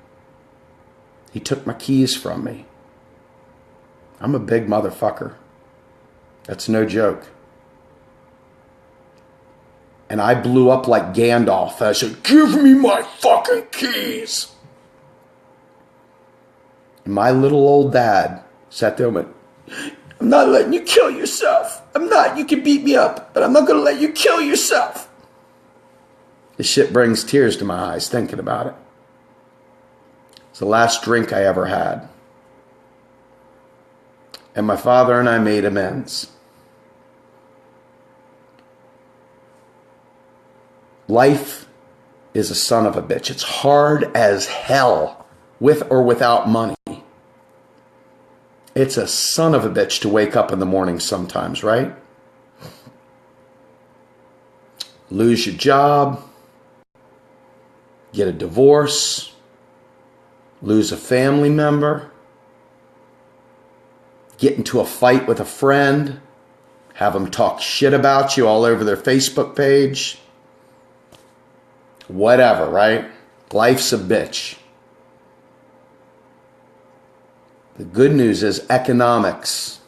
He took my keys from me. I'm a big motherfucker. That's no joke. And I blew up like Gandalf. I said, give me my fucking keys. And my little old dad sat there and went, I'm not letting you kill yourself. I'm not. You can beat me up, but I'm not going to let you kill yourself. This shit brings tears to my eyes thinking about it. It's the last drink I ever had. And my father and I made amends. Life is a son of a bitch. It's hard as hell, with or without money. It's a son of a bitch to wake up in the morning sometimes, right? Lose your job, get a divorce, lose a family member, get into a fight with a friend, have them talk shit about you all over their Facebook page. Whatever, right? Life's a bitch. The good news is economics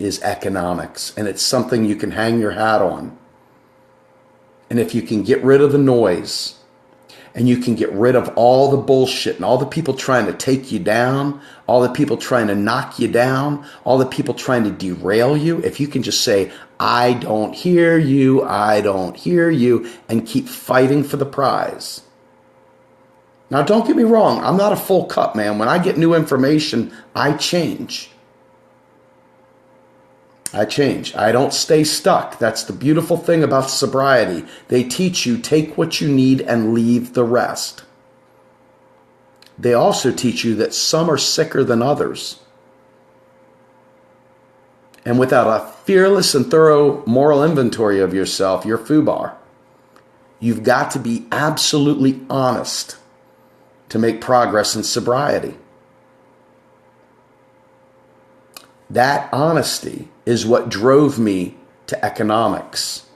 is economics, and it's something you can hang your hat on. And if you can get rid of the noise, and you can get rid of all the bullshit and all the people trying to take you down, all the people trying to knock you down, all the people trying to derail you, if you can just say, I don't hear you, I don't hear you, and keep fighting for the prize. Now, don't get me wrong. I'm not a full cup, man. When I get new information, I change. I change. I don't stay stuck. That's the beautiful thing about sobriety. They teach you, take what you need and leave the rest. They also teach you that some are sicker than others. And without a fearless and thorough moral inventory of yourself, you're FUBAR. You've got to be absolutely honest to make progress in sobriety. That honesty is what drove me to economics.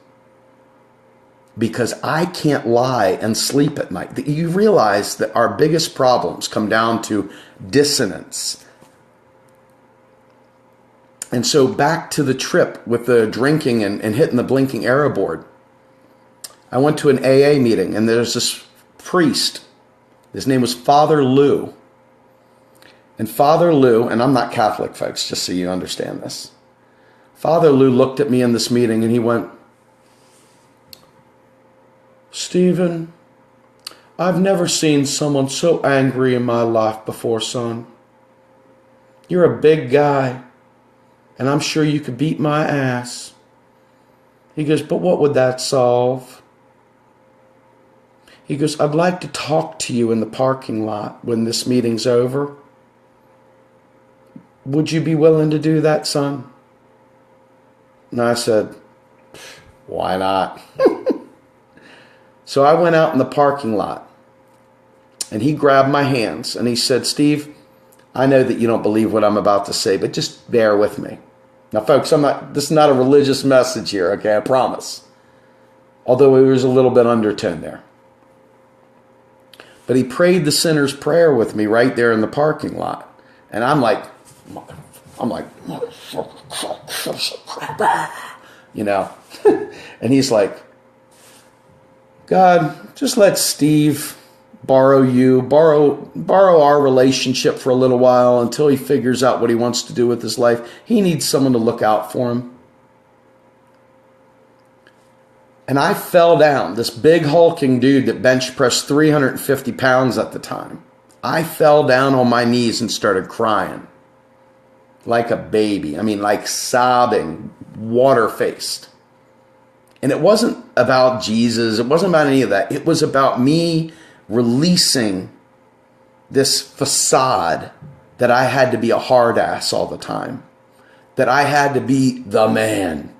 Because I can't lie and sleep at night. You realize that our biggest problems come down to dissonance. And so back to the trip with the drinking and hitting the blinking arrow board. I went to an AA meeting, and there's this priest. His name was Father Lou. And Father Lou, and I'm not Catholic, folks, just so you understand this. Father Lou looked at me in this meeting and he went, Stephen, I've never seen someone so angry in my life before, son. You're a big guy, and I'm sure you could beat my ass. He goes, but what would that solve? He goes, I'd like to talk to you in the parking lot when this meeting's over. Would you be willing to do that, son? And I said, why not? So I went out in the parking lot, and he grabbed my hands and he said, Steve, I know that you don't believe what I'm about to say, but just bear with me. Now, folks, this is not a religious message here, okay? I promise. Although it was a little bit undertone there. But he prayed the sinner's prayer with me right there in the parking lot. And I'm like, you know, and he's like, God, just let Steve borrow our relationship for a little while until he figures out what he wants to do with his life. He needs someone to look out for him. And I fell down, this big hulking dude that bench pressed 350 pounds at the time. I fell down on my knees and started crying like a baby. I mean, like sobbing, water-faced. And it wasn't about Jesus. It wasn't about any of that. It was about me releasing this facade that I had to be a hard ass all the time, that I had to be the man.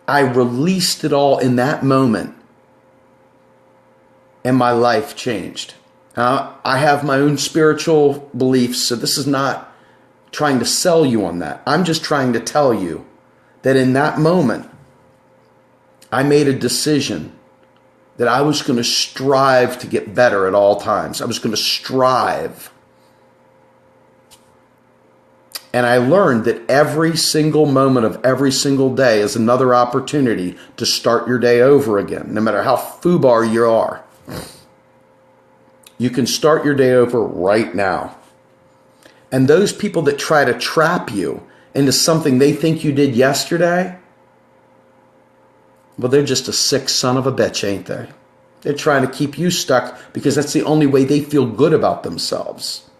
I released it all in that moment, and my life changed. I have my own spiritual beliefs, so this is not trying to sell you on that. I'm just trying to tell you that in that moment, I made a decision that I was going to strive to get better at all times. I was going to strive. And I learned that every single moment of every single day is another opportunity to start your day over again, no matter how FUBAR you are. You can start your day over right now. And those people that try to trap you into something they think you did yesterday, well, they're just a sick son of a bitch, ain't they? They're trying to keep you stuck because that's the only way they feel good about themselves.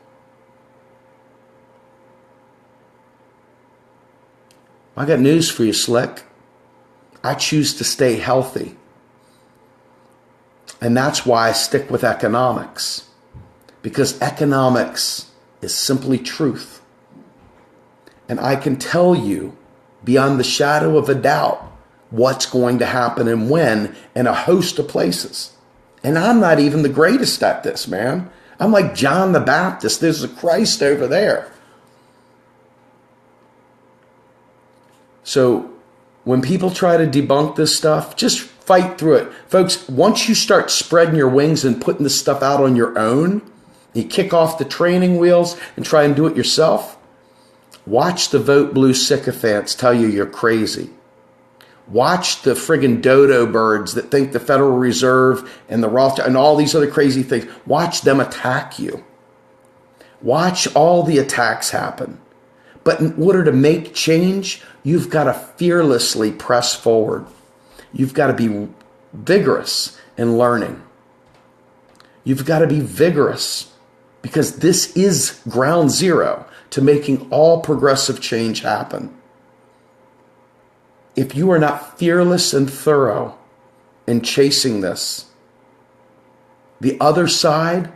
I got news for you, Slick. I choose to stay healthy. And that's why I stick with economics. Because economics is simply truth. And I can tell you beyond the shadow of a doubt what's going to happen and when in a host of places. And I'm not even the greatest at this, man. I'm like John the Baptist. There's a Christ over there. So when people try to debunk this stuff, just fight through it. Folks, once you start spreading your wings and putting this stuff out on your own, You kick off the training wheels and try and do it yourself. Watch the vote blue sycophants tell you you're crazy. Watch the friggin' dodo birds that think the Federal Reserve and the Rothschild and all these other crazy things. Watch them attack you. Watch all the attacks happen. But in order to make change, you've got to fearlessly press forward. You've got to be vigorous in learning. You've got to be vigorous because this is ground zero to making all progressive change happen. If you are not fearless and thorough in chasing this, the other side,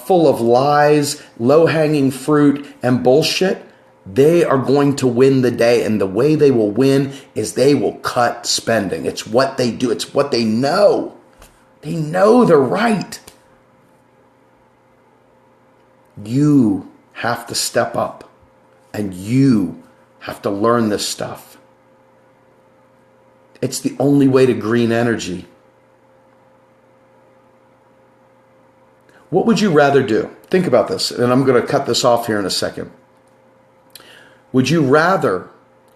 full of lies, low-hanging fruit, and bullshit, they are going to win the day. And the way they will win is they will cut spending. It's what they do. It's what they know. They know they're right. You have to step up and you have to learn this stuff. It's the only way to green energy. What would you rather do? Think about this, and I'm going to cut this off here in a second. Would you rather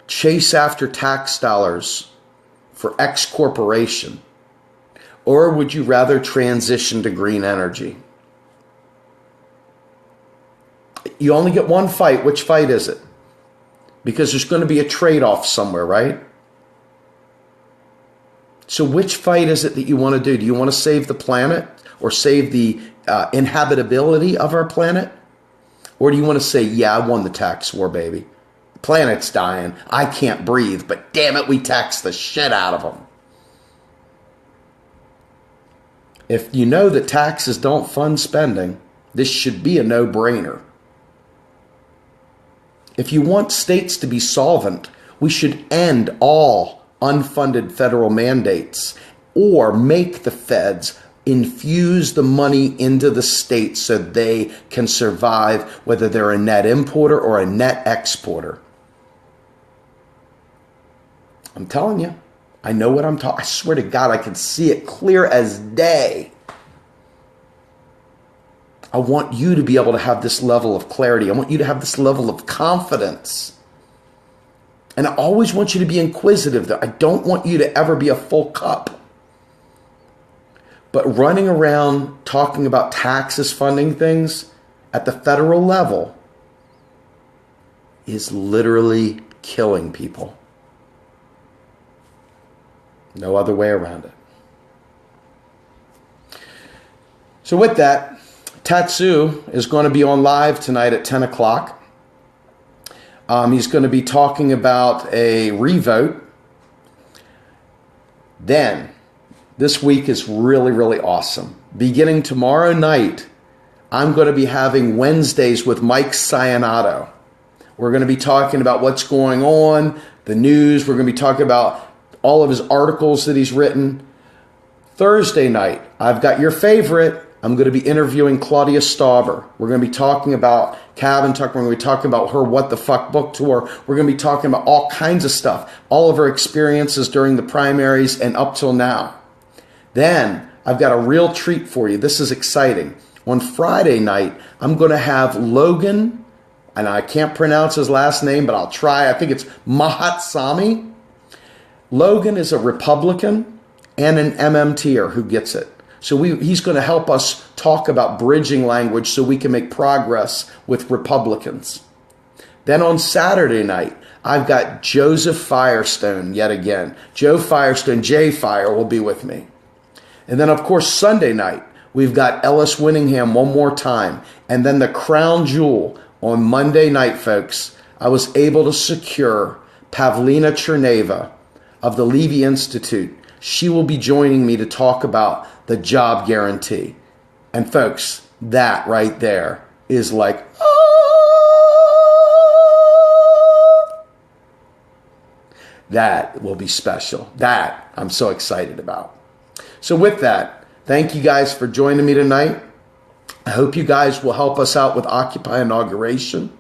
chase after tax dollars for X corporation, or would you rather transition to green energy? You only get one fight. Which fight is it? Because there's going to be a trade-off somewhere, right? So which fight is it that you want to do? Do you want to save the planet or save the inhabitability of our planet? Or do you want to say, yeah, I won the tax war, baby. The planet's dying. I can't breathe, but damn it, we tax the shit out of them. If you know that taxes don't fund spending, this should be a no-brainer. If you want states to be solvent, we should end all unfunded federal mandates or make the feds infuse the money into the states so they can survive, whether they're a net importer or a net exporter. I'm telling you, I know what I'm talking. I swear to God, I can see it clear as day. I want you to be able to have this level of clarity. I want you to have this level of confidence. And I always want you to be inquisitive, though. I don't want you to ever be a full cup. But running around talking about taxes funding things at the federal level is literally killing people. No other way around it. So with that, Tatsu is going to be on live tonight at 10 o'clock. He's going to be talking about a revote. Then, this week is really, really awesome. Beginning tomorrow night, I'm going to be having Wednesdays with Mike Sionato. We're going to be talking about what's going on, the news. We're going to be talking about all of his articles that he's written. Thursday night, I've got your favorite. I'm going to be interviewing Claudia Stauber. We're going to be talking about Cabin Tuck. We're going to be talking about her What the Fuck book tour. We're going to be talking about all kinds of stuff, all of her experiences during the primaries and up till now. Then I've got a real treat for you. This is exciting. On Friday night, I'm going to have Logan, and I can't pronounce his last name, but I'll try. I think it's Mahatsami. Logan is a Republican and an MMTer who gets it. So he's going to help us talk about bridging language so we can make progress with Republicans. Then on Saturday night, I've got Joseph Firestone yet again. Joe Firestone, Jay Fire, will be with me. And then, of course, Sunday night, we've got Ellis Winningham one more time. And then the crown jewel on Monday night, folks, I was able to secure Pavlina Cherneva of the Levy Institute. She will be joining me to talk about the job guarantee. And folks, that right there is like, oh, that will be special. That I'm so excited about. So with that, thank you guys for joining me tonight. I hope you guys will help us out with Occupy Inauguration.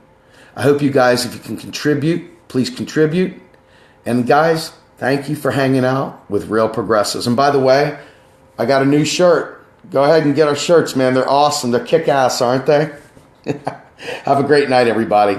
I hope you guys, if you can contribute, please contribute. And guys, thank you for hanging out with Real Progressives. And by the way, I got a new shirt. Go ahead and get our shirts, man. They're awesome. They're kick-ass, aren't they? Have a great night, everybody.